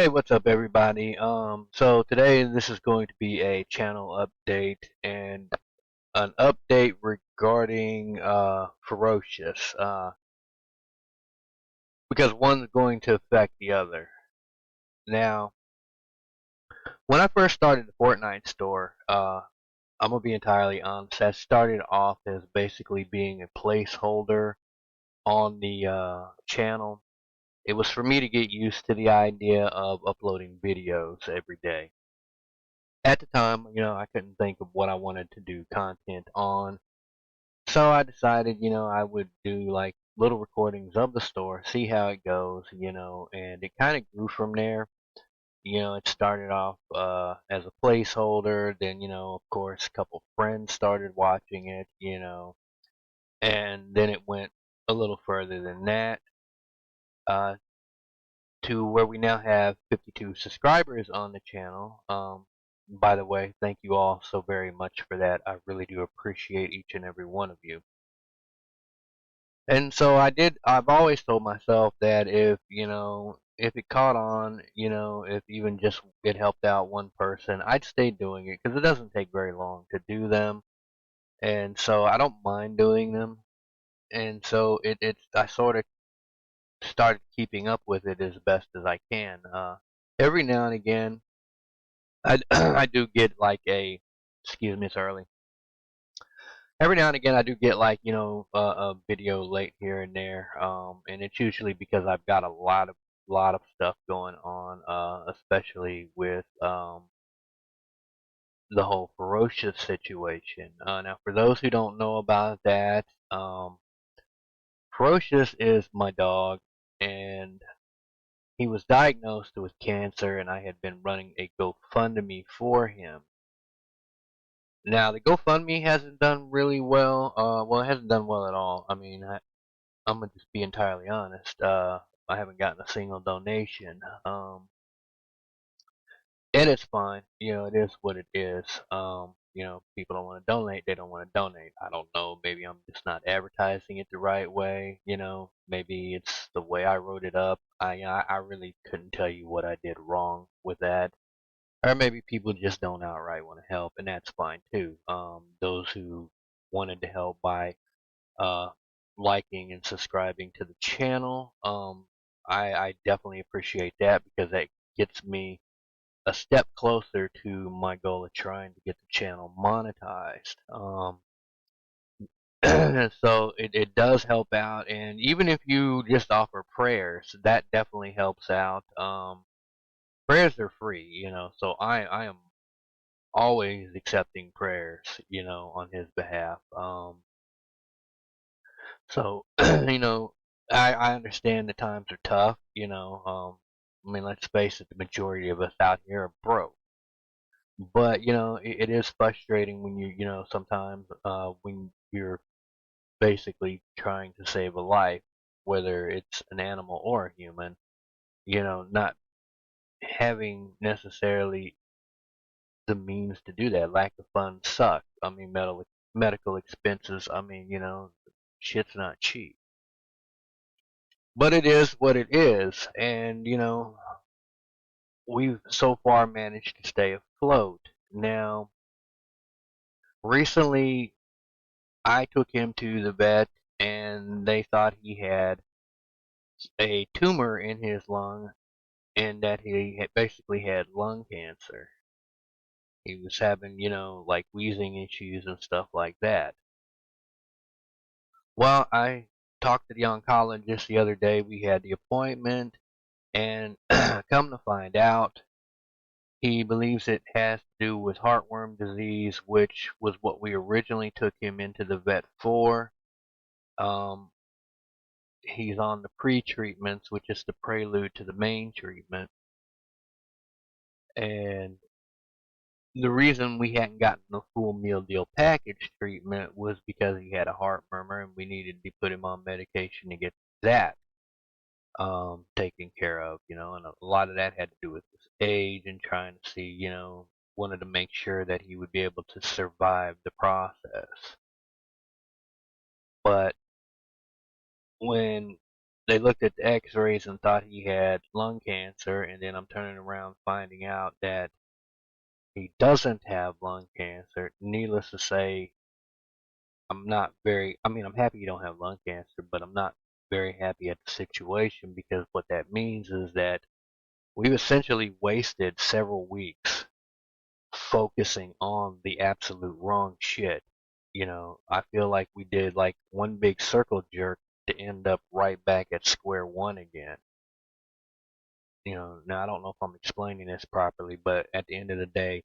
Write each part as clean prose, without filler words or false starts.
Hey, what's up, everybody? So today this is going to be a channel update and an update regarding Ferocious, because one's going to affect the other. Now, when I first started the Fortnite store, I'm gonna be entirely honest. That started off as basically being a placeholder on the channel. It was for me to get used to the idea of uploading videos every day. At the time, I couldn't think of what I wanted to do content on. So I decided, I would do like little recordings of the store, see how it goes, and it kind of grew from there. It started off as a placeholder, then, of course, a couple friends started watching it, and then it went a little further than that, uh, to where we now have 52 subscribers on the channel. By the way, thank you all so very much for that. I really do appreciate each and every one of you. And so I've always told myself that if it caught on, if even just it helped out one person, I'd stay doing it because it doesn't take very long to do them. And so I don't mind doing them. And so I sort of started keeping up with it as best as I can. Every now and again, I do get like excuse me, it's early. Every now and again, I do get like a video late here and there, and it's usually because I've got a lot of stuff going on, especially with the whole ferocious situation. Now, for those who don't know about that, Ferocious is my dog, and he was diagnosed with cancer, and I had been running a GoFundMe for him. Now, the GoFundMe hasn't done really well. Well, it hasn't done well at all. I mean, I'm gonna just be entirely honest. I haven't gotten a single donation. And it's fine. It is what it is. People don't want to donate. They don't want to donate. I don't know. Maybe I'm just not advertising it the right way. Maybe it's the way I wrote it up. I really couldn't tell you what I did wrong with that. Or maybe people just don't outright want to help, and that's fine too. Those who wanted to help by uh, liking and subscribing to the channel, I definitely appreciate that because that gets me a step closer to my goal of trying to get the channel monetized. So it does help out, and even if you just offer prayers, that definitely helps out. Prayers are free, so I am always accepting prayers, on his behalf. So, I understand the times are tough, I mean, let's face it, the majority of us out here are broke. But, it is frustrating when sometimes when you're basically trying to save a life, whether it's an animal or a human, not having necessarily the means to do that. Lack of funds suck. I mean, medical expenses, I mean, shit's not cheap. But it is what it is. And, we've so far managed to stay afloat. Now, recently, I took him to the vet and they thought he had a tumor in his lung and that he had basically had lung cancer. He was having, like wheezing issues and stuff like that. Well, I talked to the oncologist the other day. We had the appointment, and come to find out, he believes it has to do with heartworm disease, which was what we originally took him into the vet for. Um, he's on the pre-treatments, which is the prelude to the main treatment. And the reason we hadn't gotten the full meal deal package treatment was because he had a heart murmur and we needed to put him on medication to get that taken care of, and a lot of that had to do with his age and trying to see, wanted to make sure that he would be able to survive the process. But when they looked at the X-rays and thought he had lung cancer, and then I'm turning around finding out that he doesn't have lung cancer. Needless to say, I'm happy you don't have lung cancer, but I'm not very happy at the situation because what that means is that we've essentially wasted several weeks focusing on the absolute wrong shit. I feel like we did like one big circle jerk to end up right back at square one again. Now I don't know if I'm explaining this properly, but at the end of the day,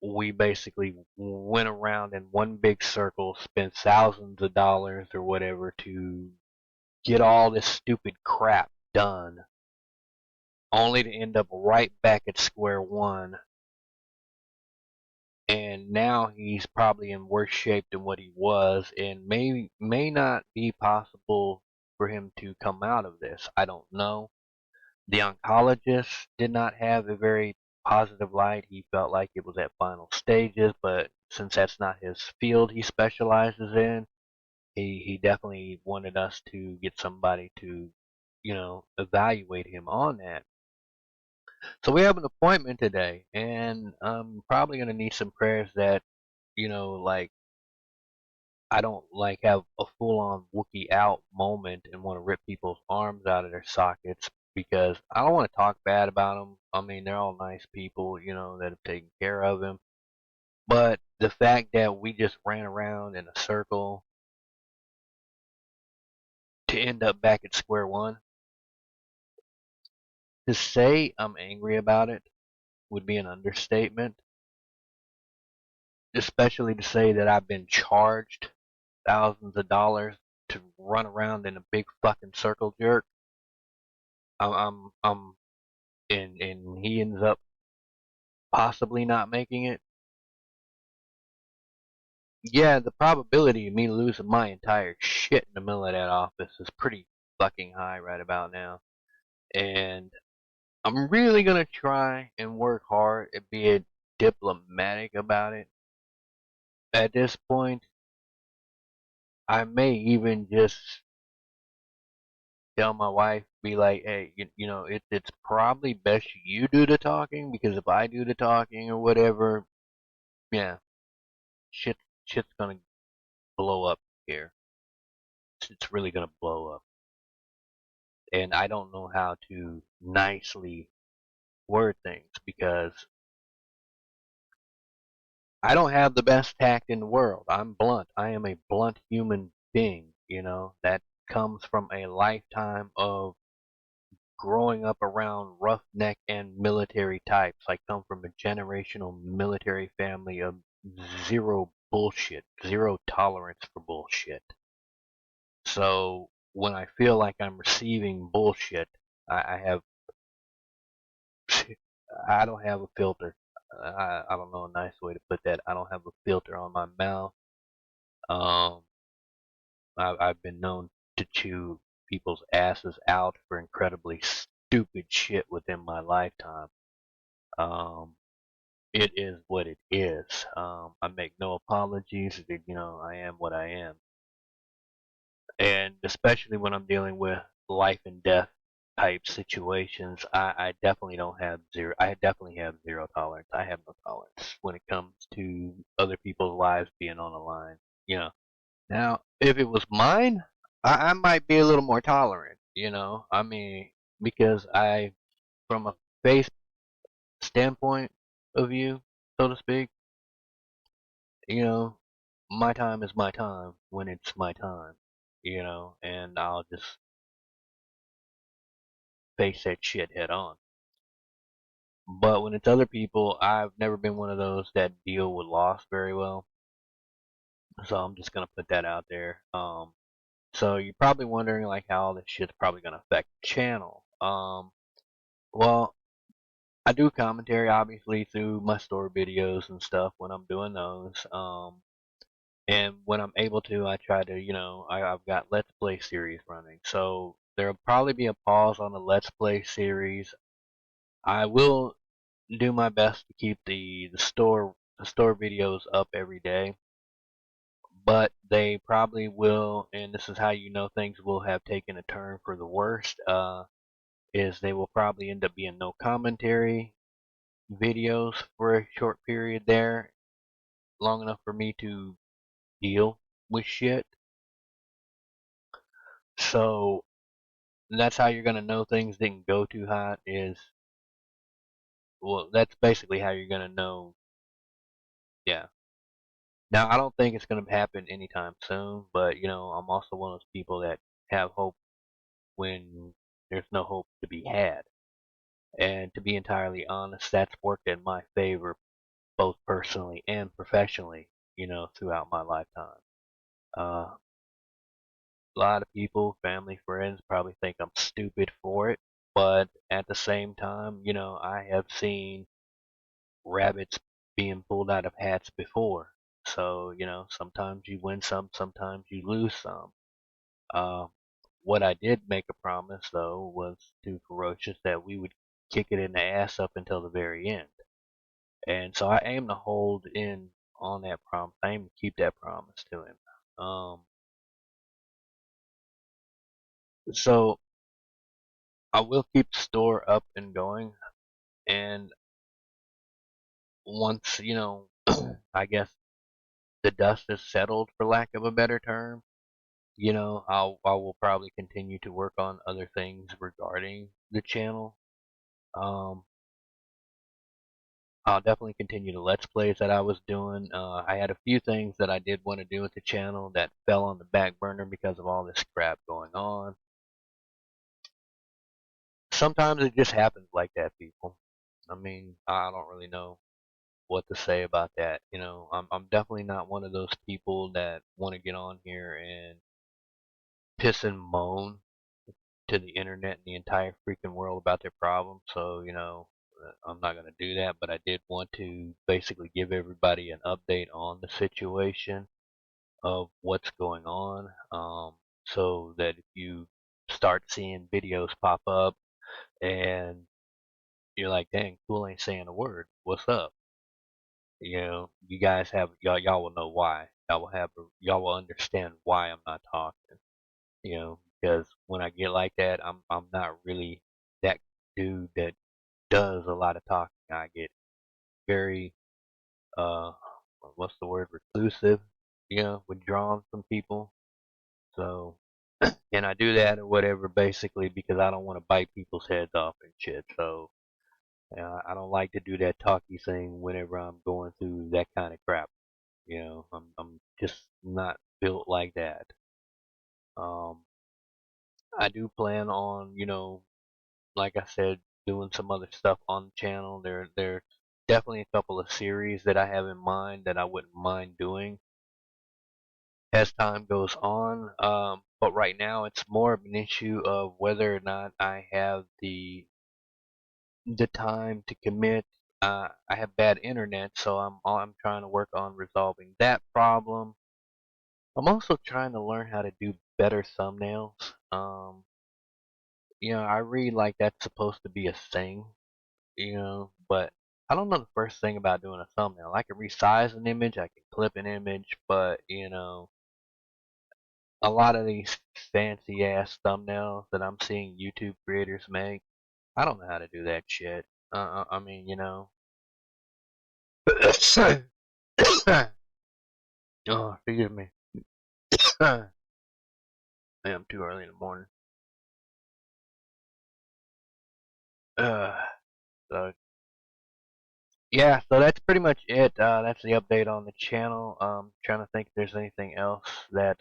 we basically went around in one big circle, spent thousands of dollars or whatever to get all this stupid crap done, only to end up right back at square one. And now he's probably in worse shape than what he was, and may not be possible for him to come out of this. I don't know. The oncologist did not have a very positive light. He felt like it was at final stages, but since that's not his field he specializes in, he definitely wanted us to get somebody to, evaluate him on that. So we have an appointment today, and I'm probably gonna need some prayers that, like I don't like have a full on Wookiee out moment and want to rip people's arms out of their sockets because I don't want to talk bad about them. I mean, they're all nice people, that have taken care of him. But the fact that we just ran around in a circle to end up back at square one, to say I'm angry about it would be an understatement, especially to say that I've been charged thousands of dollars to run around in a big fucking circle jerk. I'm and he ends up possibly not making it. Yeah, the probability of me losing my entire shit in the middle of that office is pretty fucking high right about now. And I'm really gonna try and work hard at being diplomatic about it. At this point, I may even just tell my wife, be like, hey, it's probably best you do the talking because if I do the talking or whatever, yeah, shit, shit's gonna blow up here. It's really gonna blow up. And I don't know how to nicely word things because I don't have the best tact in the world. I'm blunt. I am a blunt human being, that comes from a lifetime of growing up around roughneck and military types. I come from a generational military family of zero bullshit, zero tolerance for bullshit. So when I feel like I'm receiving bullshit, I have I don't have a filter. I don't know a nice way to put that. I don't have a filter on my mouth. Um, I've been known to chew people's asses out for incredibly stupid shit within my lifetime. Um, it is what it is. I make no apologies. I am what I am. And especially when I'm dealing with life and death type situations, I definitely don't have zero. I definitely have zero tolerance. I have no tolerance when it comes to other people's lives being on the line. Now, if it was mine, I might be a little more tolerant. I mean, because from a face standpoint of view, so to speak, you know, my time is my time when it's my time. And I'll just face that shit head on. But when it's other people, I've never been one of those that deal with loss very well. So I'm just gonna put that out there. So you're probably wondering like how all this shit's probably gonna affect the channel. Well, I do commentary obviously through my store videos and stuff when I'm doing those. And when I'm able to, I try to, I've got Let's Play series running. So there'll probably be a pause on the Let's Play series. I will do my best to keep the store videos up every day, but they probably will, and this is how you know things will have taken a turn for the worst. Is they will probably end up being no commentary videos for a short period there, long enough for me to deal with shit. So that's how you're gonna know things didn't go too hot. Is well, that's basically how you're gonna know. Yeah. Now I don't think it's gonna happen anytime soon, but I'm also one of those people that have hope when there's no hope to be had. And to be entirely honest, that's worked in my favor both personally and professionally, throughout my lifetime. A lot of people, family, friends probably think I'm stupid for it, but at the same time, I have seen rabbits being pulled out of hats before. So, sometimes you win some, sometimes you lose some. Uh, what I did make a promise, though, was to Ferocious that we would kick it in the ass up until the very end. And so I aim to hold in on that promise. I aim to keep that promise to him. So I will keep the store up and going. And once, I guess the dust is settled, for lack of a better term, I will probably continue to work on other things regarding the channel. Um, I'll definitely continue the Let's Plays that I was doing. I had a few things that I did want to do with the channel that fell on the back burner because of all this crap going on. Sometimes it just happens like that, people. I mean, I don't really know what to say about that. I'm definitely not one of those people that want to get on here and piss and moan to the internet and the entire freaking world about their problems. So, I'm not going to do that, but I did want to basically give everybody an update on the situation of what's going on, so that if you start seeing videos pop up and you're like, dang, Cool ain't saying a word, what's up? You guys have y'all will know why. Y'all will understand why I'm not talking. Because when I get like that, I'm not really that dude that does a lot of talking. I get very uh what's the word, reclusive, withdrawn from people. So and I do that or whatever basically because I don't want to bite people's heads off and shit. So I don't like to do that talky thing whenever I'm going through that kind of crap. I'm just not built like that. Um, I do plan on, like I said, doing some other stuff on the channel. There's definitely a couple of series that I have in mind that I wouldn't mind doing as time goes on. But right now, it's more of an issue of whether or not I have the time to commit. I have bad internet, so I'm trying to work on resolving that problem. I'm also trying to learn how to do better thumbnails. I read like that's supposed to be a thing, but I don't know the first thing about doing a thumbnail. I can resize an image, I can clip an image, but a lot of these fancy ass thumbnails that I'm seeing YouTube creators make, I don't know how to do that shit. I mean, oh, forgive me. I'm too early in the morning. Uh, so yeah, so that's pretty much it. That's the update on the channel. Trying to think if there's anything else that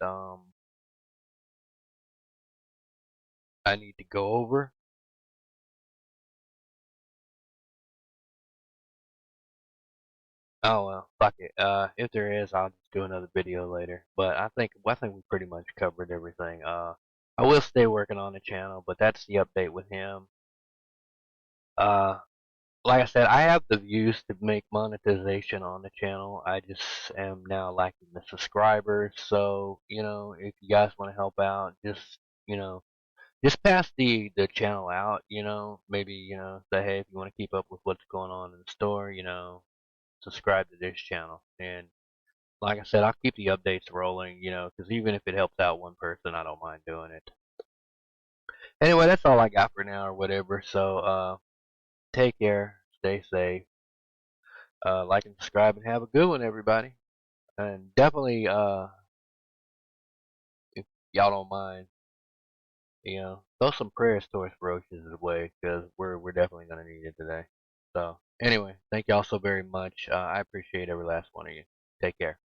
I need to go over. Oh well, fuck it. If there is, I'll just do another video later. But I think we pretty much covered everything. I will stay working on the channel, but that's the update with him. Uh, like I said, I have the views to make monetization on the channel. I just am now lacking the subscribers. So if you guys want to help out, you know, just pass the channel out. Maybe say, hey, if you want to keep up with what's going on in the store, subscribe to this channel and like I said, I'll keep the updates rolling, because even if it helps out one person, I don't mind doing it. Anyway, that's all I got for now or whatever. So, take care, stay safe, like and subscribe, and have a good one, everybody. And definitely, if y'all don't mind, throw some prayers towards Ferocious' way, because we're definitely gonna need it today. So, anyway, thank y'all so very much. I appreciate every last one of you. Take care.